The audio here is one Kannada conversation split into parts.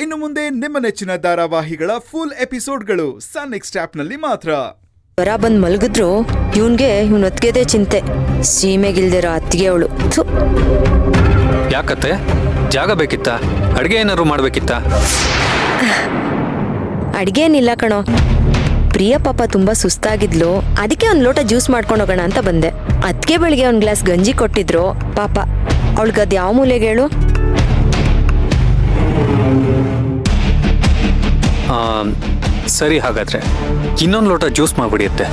ಇನ್ನು ಮುಂದೆ ನಿಮ್ಮ ನೆಚ್ಚಿನ ಧಾರಾವಾಹಿಗಳ ಫುಲ್ ಎಪಿಸೋಡ್ಗಳು ಸನ್ ನೆಕ್ಸ್ಟ್ ಆಪ್ನಲ್ಲಿ ಮಾತ್ರ. ಹೊರ ಬಂದ್ ಮಲಗಿದ್ರು ಇವನ್ಗೆ ಇವನ್ ಹೊತ್ತಿಗೆದೇ ಚಿಂತೆ. ಸೀಮೆಗಿಲ್ದಿರೋ ಅತ್ತಿಗೆ ಅವಳು. ಯಾಕತ್ತೆ ಜಾಗ ಬೇಕಿತ್ತ? ಅಡ್ಗೆ ಏನಾದ್ರು ಮಾಡ್ಬೇಕಿತ್ತ? ಅಡ್ಗೆ ಏನಿಲ್ಲ ಕಣೋ. ಪ್ರಿಯ ಪಾಪ ತುಂಬಾ ಸುಸ್ತಾಗಿದ್ಲು, ಅದಕ್ಕೆ ಒಂದ್ ಲೋಟ ಜ್ಯೂಸ್ ಮಾಡ್ಕೊಂಡು ಹೋಗೋಣ ಅಂತ ಬಂದೆ. ಅದಕ್ಕೆ ಬೆಳಿಗ್ಗೆ ಒಂದ್ ಗ್ಲಾಸ್ ಗಂಜಿ ಕೊಟ್ಟಿದ್ರು. ಪಾಪ ಅವಳಿಗದ್ ಯಾವ ಮೂಲೆಗೆ ಹೇಳು? ಸರಿ, ಹಾಗಾದ್ರೆ ಇನ್ನೊಂದು ಲೋಟ ಜ್ಯೂಸ್ ಮಾಡ್ಬಿಡಿಯತ್ತೆ.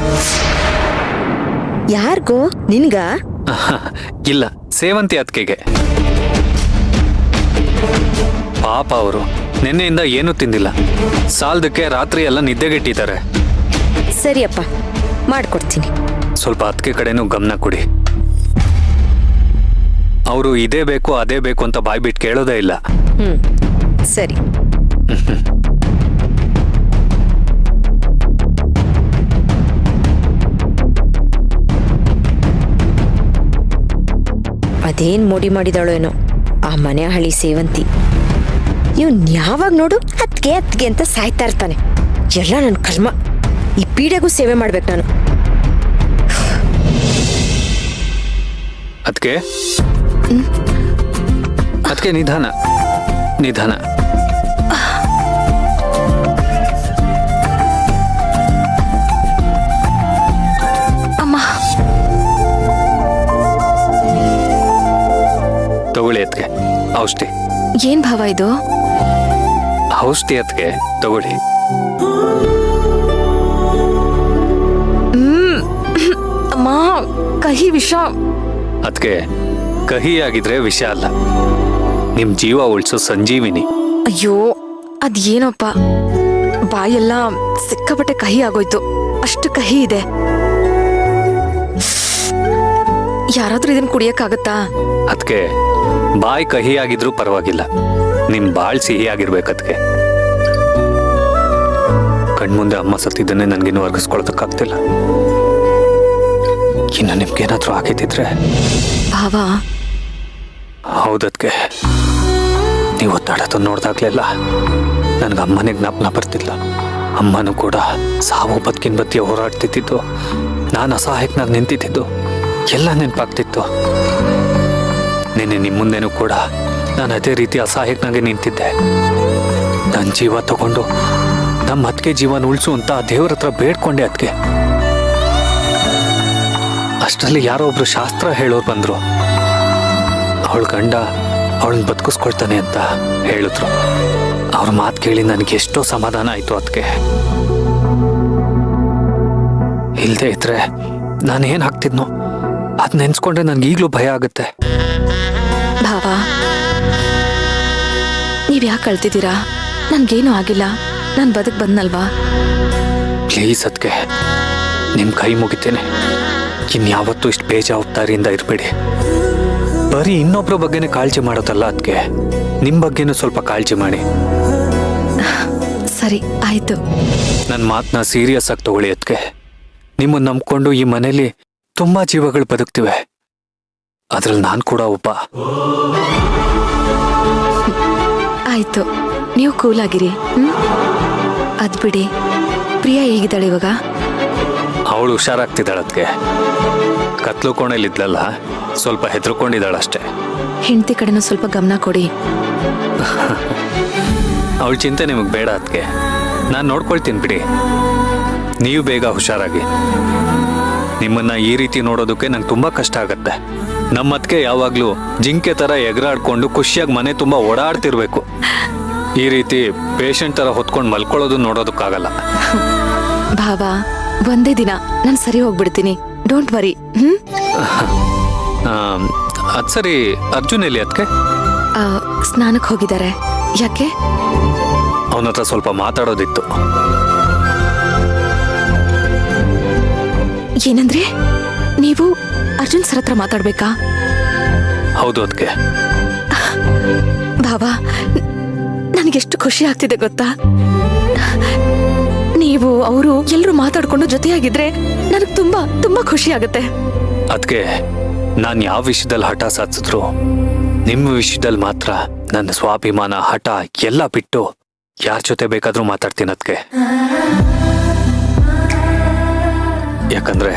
ಯಾರಿಗೋ? ನಿನ್ಗ? ಇಲ್ಲ, ಸೇವಂತಿ ಅತ್ತಿಗೆಗೆ. ಪಾಪ ಅವರು ನಿನ್ನೆಯಿಂದ ಏನೂ ತಿಂದಿಲ್ಲ. ಸಾಲದಕ್ಕೆ ರಾತ್ರಿ ಎಲ್ಲ ನಿದ್ದೆಗೆಟ್ಟಿದ್ದಾರೆ. ಸರಿಯಪ್ಪ, ಮಾಡ್ಕೊಡ್ತೀನಿ. ಸ್ವಲ್ಪ ಅತ್ತಿಗೆ ಕಡೆನೂ ಗಮನ ಕೊಡಿ. ಅವರು ಇದೇ ಬೇಕು ಅದೇ ಬೇಕು ಅಂತ ಬಾಯ್ಬಿಟ್ಟು ಕೇಳೋದೇ ಇಲ್ಲ. ಸರಿ. ಅದೇನ್ ಮೋಡಿ ಮಾಡಿದಾಳೋ ಏನೋ ಆ ಮನೆ ಹಳಿ ಸೇವಂತಿ. ಇವ್ನ್ ಯಾವಾಗ ನೋಡು ಅತ್ಗೆ ಅತ್ಗೆ ಅಂತ ಸಾಯ್ತಾ ಇರ್ತಾನೆ. ಎಲ್ಲ ನನ್ನ ಕರ್ಮ. ಈ ಪೀಡೆಗೂ ಸೇವೆ ಮಾಡ್ಬೇಕು ನಾನು. ಅದ್ಕೆ ಅದಕ್ಕೆ ನಿಧಾನ ನಿಧಾನ. ಅಮ್ಮ ತಗೊಳ್ಳಿ ಅದ್ಕೆ ಔಷಧಿ. ಏನ್ ಭಾವ ಇದು? ಔಷಧಿ ಅದ್ಕೆ ತಗೊಳ್ಳಿ. ಅಮ್ಮ, ಕಹಿ ವಿಷ. ಅದ್ಕೆ ಕಹಿ ಆಗಿದ್ರೆ ವಿಷ ಅಲ್ಲ, ನಿಮ್ ಜೀವ ಉಳಿಸೋ ಸಂಜೀವಿನಿ. ಅಯ್ಯೋ, ಅದೇನಪ್ಪ, ಬಾಯೆಲ್ಲ ಸಿಕ್ಕಾಪಟ್ಟೆ ಕಹಿ ಆಗೋಯ್ತು. ಅಷ್ಟು ಕಹಿ ಇದೆ. ಯಾರಾದ್ರೂ ಇದನ್ನ ಕುಡಿಯಕ್ಕಾಗತ್ತಾ? ಅದ್ಕೆ ಬಾಯಿ ಕಹಿ ಆಗಿದ್ರೂ ಪರವಾಗಿಲ್ಲ, ನಿಮ್ ಬಾಳ್ ಸಿಹಿ ಆಗಿರ್ಬೇಕದ್ಕೆ. ಕಣ್ಮುಂದೆ ಅಮ್ಮ ಸತ್ತಿದ್ದನ್ನೇ ನನ್ಗಿನ್ನು ವರ್ಗಿಸ್ಕೊಳೋದಕ್ಕಾಗ್ತಿಲ್ಲ. ಇನ್ನು ನಿಮ್ಗೇನಾದ್ರೂ ಆಗಿದ್ದಿದ್ರೆ. ಭಾವ, ಹೌದದ್ಕೆ ನೀವು ಒತ್ತಾಡೋದು ನೋಡ್ದಾಗ್ಲೆಲ್ಲ ನನ್ಗೆ ಅಮ್ಮನೇ ಜ್ಞಾಪನ ಬರ್ತಿಲ್ಲ. ಅಮ್ಮನೂ ಕೂಡ ಸಾವು ಬದುಕಿನ ಬತ್ತಿಯ ಹೋರಾಡ್ತಿದ್ದು, ನಾನು ಅಸಹಾಯಕನಾಗಿ ನಿಂತಿದ್ದು ಎಲ್ಲ ನೆನಪಾಗ್ತಿತ್ತು. ನಿನ್ನೆ ನಿಮ್ಮ ಮುಂದೆನೂ ಕೂಡ ನಾನು ಅದೇ ರೀತಿ ಅಸಹಾಯಕನಾಗಿ ನಿಂತಿದ್ದೆ. ನನ್ನ ಜೀವ ತಗೊಂಡು ನಮ್ಮ ಅತ್ತಿಗೆ ಜೀವನ ಉಳಿಸು ಅಂತ ದೇವ್ರ ಹತ್ರ ಬೇಡ್ಕೊಂಡೆ. ಅದಕ್ಕೆ ಅಷ್ಟರಲ್ಲಿ ಯಾರೋ ಒಬ್ರು ಶಾಸ್ತ್ರ ಹೇಳೋರು ಬಂದ್ರು. ಅವಳ ಗಂಡ ಅವಳನ್ನ ಬದುಕಿಸ್ಕೊಳ್ತಾನೆ ಅಂತ ಹೇಳಿದ್ರು. ಅವ್ರ ಮಾತು ಕೇಳಿ ನನಗೆ ಎಷ್ಟೋ ಸಮಾಧಾನ ಆಯ್ತು. ಅದಕ್ಕೆ ಇಲ್ಲದೆ ಇದ್ರೆ ನಾನೇನ್ ಹಾಕ್ತಿದ್ನೋ ಅದ್ ನೆನ್ಸ್ಕೊಂಡ್ರೆ ನನ್ಗೆ ಈಗ್ಲೂ ಭಯ ಆಗುತ್ತೆ. ಭಾವ, ನೀವ್ ಯಾಕೆ ಅಳ್ತಿದ್ದೀರಾ? ನನ್ಗೇನು ಆಗಿಲ್ಲ, ನಾನ್ ಬದುಕ್ ಬಂದ್ನಲ್ವಾ? ಪ್ಲೀಸ್ ಅದಕ್ಕೆ ನಿಮ್ ಕೈ ಮುಗಿತೇನೆ, ಇನ್ಯಾವತ್ತೂ ಇಷ್ಟು ಬೇಜವಾಬ್ದಾರಿಯಿಂದ ಇರ್ಬೇಡಿ. ಬರೀ ಇನ್ನೊಬ್ರ ಬಗ್ಗೆನೇ ಕಾಳಜಿ ಮಾಡೋದಲ್ಲ, ಅದಕ್ಕೆ ನಿಮ್ ಬಗ್ಗೆನೂ ಸ್ವಲ್ಪ ಕಾಳಜಿ ಮಾಡಿ. ಸರಿ, ಆಯ್ತು. ನನ್ನ ಮಾತನ್ನ ಸೀರಿಯಸ್ ಆಗಿ ತಗೊಳ್ಳಿ. ಅದಕ್ಕೆ ನಿಮ್ಮನ್ನ ನಂಬ್ಕೊಂಡು ಈ ಮನೇಲಿ ತುಂಬಾ ಜೀವಗಳು ಬದುಕ್ತಿವೆ, ಅದ್ರಲ್ಲಿ ನಾನು ಕೂಡ ಒಬ್ಬ. ಆಯ್ತು, ನೀವು ಕೂಲ್ ಆಗಿರಿ. ಅದ್ ಬಿಡಿ, ಪ್ರಿಯಾ ಹೇಗಿದ್ದಾಳೆ ಇವಾಗ? ಅವಳು ಹುಷಾರಾಗ್ತಿದ್ದಾಳದ್ಕೆ. ಕತ್ಲು ಕೋಣೆಲಿದ್ಲಲ್ಲ, ಸ್ವಲ್ಪ ಹೆದರ್ಕೊಂಡಿದ್ದಾಳಷ್ಟೇ. ಹೆಂಡತಿ ಕಡೆನೂ ಸ್ವಲ್ಪ ಗಮನ ಕೊಡಿ. ಅವಳ ಚಿಂತೆ ನಿಮಗೆ ಬೇಡ. ಅದಕ್ಕೆ ನಾನು ನೋಡ್ಕೊಳ್ತೀನಿ ಬಿಡಿ. ನೀವು ಬೇಗ ಹುಷಾರಾಗಿ. ನಿಮ್ಮನ್ನ ಈ ರೀತಿ ನೋಡೋದಕ್ಕೆ ನಂಗೆ ತುಂಬಾ ಕಷ್ಟ ಆಗತ್ತೆ. ನಮ್ಮದ್ಕೆ ಯಾವಾಗ್ಲೂ ಜಿಂಕೆ ತರ ಎಗರಾಡ್ಕೊಂಡು ಖುಷಿಯಾಗಿ ಮನೆ ತುಂಬಾ ಓಡಾಡ್ತಿರ್ಬೇಕು. ಈ ರೀತಿ ಪೇಷಂಟ್ ತರ ಹೊತ್ಕೊಂಡು ಮಲ್ಕೊಳ್ಳೋದು ನೋಡೋದಕ್ಕಾಗಲ್ಲ. ಭಾವ, ಒಂದೇ ದಿನ ನಾನು ಸರಿ ಹೋಗ್ಬಿಡ್ತೀನಿ, ಡೋಂಟ್ ವರಿ. ಅದ್ ಸರಿ, ಅರ್ಜುನ್ ಎಲ್ಲಿ? ಅದಕ್ಕೆ ಸ್ನಾನಕ್ಕೆ ಹೋಗಿದ್ದಾರೆ. ಯಾಕೆ? ಅವನ ಹತ್ರ ಸ್ವಲ್ಪ ಮಾತಾಡೋದಿತ್ತು. ಏನಂದ್ರೆ, ನೀವು ಅರ್ಜುನ್ ಸರ್ ಹತ್ರ ಮಾತಾಡ್ಬೇಕಾ? ಹೌದು. ಅದಕ್ಕೆ ಭಾವ, ನನಗೆಷ್ಟು ಖುಷಿ ಆಗ್ತಿದೆ ಗೊತ್ತಾ? ನೀವು ಅವರು ಎಲ್ಲರೂ ಮಾತಾಡ್ಕೊಂಡು ಜೊತೆಯಾಗಿದ್ರೆ ನನಗೆ ತುಂಬಾ ತುಂಬಾ ಖುಷಿ ಆಗುತ್ತೆ. ಅದಕ್ಕೆ ನಾನು ಯಾವ ವಿಷಯದಲ್ಲಿ ಹಠ ಸಾಧಿಸಿದ್ರು ನಿಮ್ಮ ವಿಷಯದಲ್ಲಿ ಮಾತ್ರ ನನ್ನ ಸ್ವಾಭಿಮಾನ ಹಠ ಎಲ್ಲ ಬಿಟ್ಟು ಯಾರ ಜೊತೆ ಬೇಕಾದ್ರೂ ಮಾತಾಡ್ತೀನಿ ಅದಕ್ಕೆ. ಯಾಕಂದ್ರೆ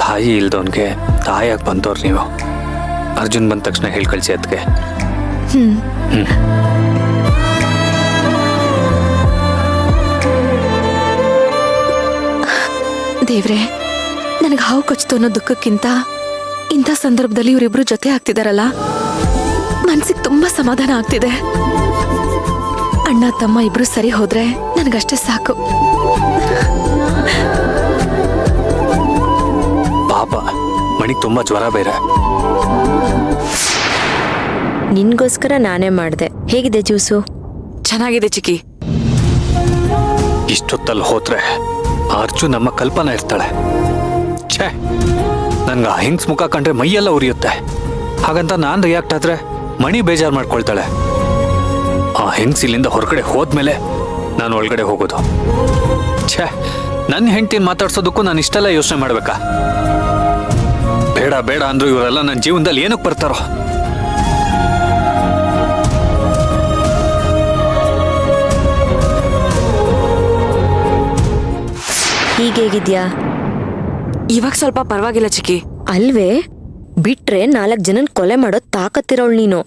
ತಾಯಿ ಇಲ್ದವನ್ಗೆ ತಾಯಾಗಿ ಬಂದವ್ರು ನೀವು. ಅರ್ಜುನ್ ಬಂದ ತಕ್ಷಣ ಹೇಳಿ ಕಳಿಸಿ ಅದಕ್ಕೆ. ದೇವ್ರೆ, ನನಗೆ ಹಾವು ಕಚ್ತು ಅನ್ನೋ ದುಃಖಕ್ಕಿಂತ ಇಂಥ ಸಂದರ್ಭದಲ್ಲಿ ಇವರಿಬ್ರು ಜೊತೆ ಆಗ್ತಿದಾರಲ್ಲ, ಮನ್ಸಿಗೆ ತುಂಬಾ ಸಮಾಧಾನ ಆಗ್ತಿದೆ. ಅಣ್ಣ ತಮ್ಮ ಇಬ್ರು ಸರಿ ಹೋದ್ರೆ ನನಗಷ್ಟೇ ಸಾಕು. ಪಾಪ ಮಣಿಗೆ ತುಂಬಾ ಜ್ವರ ಬೇರೆ. ನಿನ್ಗೋಸ್ಕರ ನಾನೇ ಮಾಡ್ದೆ. ಹೇಗಿದೆ ಜ್ಯೂಸು? ಚೆನ್ನಾಗಿದೆ ಚಿಕ್ಕಿ. ಇಷ್ಟೊತ್ತಲ್ಲಿ ಹೋದ್ರೆ ಅರ್ಜುನ್ ನಮ್ಮ ಕಲ್ಪನಾ ಇರ್ತಾಳೆ. ಛೇ, ನನ್ಗೆ ಆ ಹೆಂಗ್ಸ್ ಮುಖ ಕಂಡ್ರೆ ಮೈಯೆಲ್ಲ ಉರಿಯುತ್ತೆ. ಹಾಗಂತ ನಾನು ರಿಯಾಕ್ಟ್ ಆದ್ರೆ ಮಣಿ ಬೇಜಾರು ಮಾಡ್ಕೊಳ್ತಾಳೆ. ಆ ಹೆಂಗ್ಸ್ ಇಲ್ಲಿಂದ ಹೊರಗಡೆ ಹೋದ್ಮೇಲೆ ನಾನು ಒಳಗಡೆ ಹೋಗೋದು. ಛೇ, ನನ್ನ ಹೆಂಡ್ತಿನ ಮಾತಾಡ್ಸೋದಕ್ಕೂ ನಾನು ಇಷ್ಟೆಲ್ಲ ಯೋಚನೆ ಮಾಡ್ಬೇಕಾ? ಬೇಡ ಬೇಡ ಅಂದ್ರು ಇವರೆಲ್ಲ ನನ್ನ ಜೀವನದಲ್ಲಿ ಏನಕ್ಕೆ ಬರ್ತಾರೋ? ಹೀಗೇಗಿದ್ಯಾ? ಇವಾಗ ಸ್ವಲ್ಪ ಪರವಾಗಿಲ್ಲ ಚಿಕ್ಕಿ. ಅಲ್ವೇ, ಬಿಟ್ರೆ 4 ಜನನ್ ಕೊಲೆ ಮಾಡೋ ತಾಕತ್ತಿರೋಳ್ ನೀನು.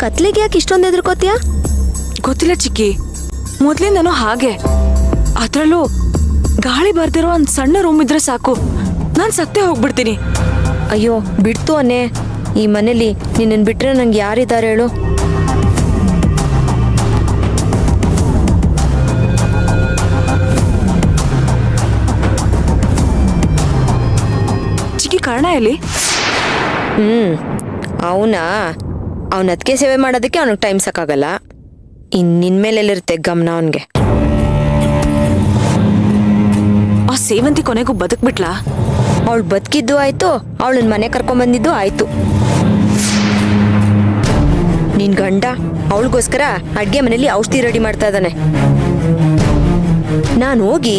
ಕತ್ಲಿಗೆ ಯಾಕೆ ಇಷ್ಟೊಂದು ಎದುರ್ಕೋತೀಯ? ಗೊತ್ತಿಲ್ಲ ಚಿಕ್ಕಿ, ಮೊದ್ಲಿಂದನೂ ಹಾಗೆ. ಅದ್ರಲ್ಲೂ ಗಾಳಿ ಬರ್ದಿರೋ ಒಂದ್ ಸಣ್ಣ ರೂಮ್ ಇದ್ರೆ ಸಾಕು, ನಾನ್ ಸತ್ತೇ ಹೋಗ್ಬಿಡ್ತೀನಿ. ಅಯ್ಯೋ ಬಿಡ್ತು ಅನ್ನೇ. ಈ ಮನೇಲಿ ನಿನ್ನನ್ ಬಿಟ್ರೆ ನಂಗೆ ಯಾರಿದ್ದಾರೆ ಹೇಳು? ಚಿಕ್ಕಿ, ಕರ್ಣ ಎಲ್ಲಿ? ಅವನ ಅದಕ್ಕೆ ಸೇವೆ ಮಾಡೋದಕ್ಕೆ ಅವನಿಗೆ ಟೈಮ್ ಸಾಕಾಗಲ್ಲ. ನಿನ್ಮೇಲೆಲ್ಲಿರುತ್ತೆ ಗಮನ ಅವನ್ಗೆ. ಆ ಸೇವಂತಿ ಕೊನೆಗೂ ಬದುಕ್ಬಿಟ್ಲಾ? ಅವಳು ಬದುಕಿದ್ದು ಆಯ್ತು, ಅವಳನ್ನ ಮನೆ ಕರ್ಕೊಂಬಂದಿದ್ದು ಆಯ್ತು. ನಿನ್ ಗಂಡ ಅವಳಿಗೋಸ್ಕರ ಅಡ್ಗೆ ಮನೇಲಿ ಔಷಧಿ ರೆಡಿ ಮಾಡ್ತಾ ಇದ್ದಾನೆ. ನಾನು ಹೋಗಿ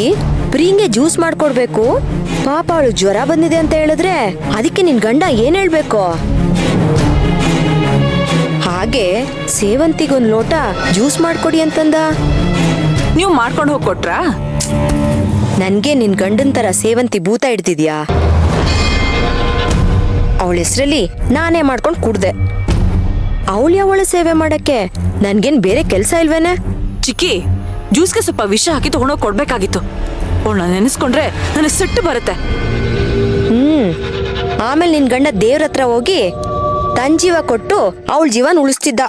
ಪ್ರೀಂಗೆ ಜ್ಯೂಸ್ ಮಾಡ್ಕೊಡ್ಬೇಕು. ಪಾಪ ಅವಳು ಜ್ವರ ಬಂದಿದೆ ಅಂತ ಹೇಳಿದ್ರೆ ಅದಕ್ಕೆ ನಿನ್ ಗಂಡ ಏನ್ ಹೇಳ್ಬೇಕು? ಹಾಗೆ ಸೇವಂತಿಗೊಂದ್ ಲೋಟ ಜ್ಯೂಸ್ ಮಾಡ್ಕೊಡಿ ಅಂತಂದ. ನೀವು ಮಾಡ್ಕೊಂಡು ಹೋಗಿ ಕೊಟ್ರಾ? ನನ್ಗೆ ನಿನ್ ಗಂಡನ್ ತರ ಸೇವಂತಿ ಭೂತ ಹಿಡ್ತಿದ್ಯಾ? ಅವಳ ಹೆಸ್ರಲ್ಲಿ ನಾನೇ ಮಾಡ್ಕೊಂಡು ಕುಡ್ದೆ. ಅವಳ ಸೇವೆ ಮಾಡಕ್ಕೆ ನನ್ಗೇನ್ ಬೇರೆ ಕೆಲ್ಸ ಇಲ್ವೇನೆ? ಚಿಕ್ಕಿ, ಜ್ಯೂಸ್ಗೆ ಸ್ವಲ್ಪ ವಿಷ ಹಾಕಿ ತಗೊಂಡೋಗಿ ಕೊಡ್ಬೇಕಾಗಿತ್ತು. ಅವಳನ್ನ ನೆನೆಸ್ಕೊಂಡ್ರೆ ನನಗೆ ಸಿಟ್ಟು ಬರುತ್ತೆ. ಆಮೇಲೆ ನಿನ್ ಗಂಡ ದೇವ್ರ ಹತ್ರ ಹೋಗಿ ತನ್ ಜೀವ ಕೊಟ್ಟು ಅವಳ ಜೀವನ ಉಳಿಸ್ತಿದ್ದ.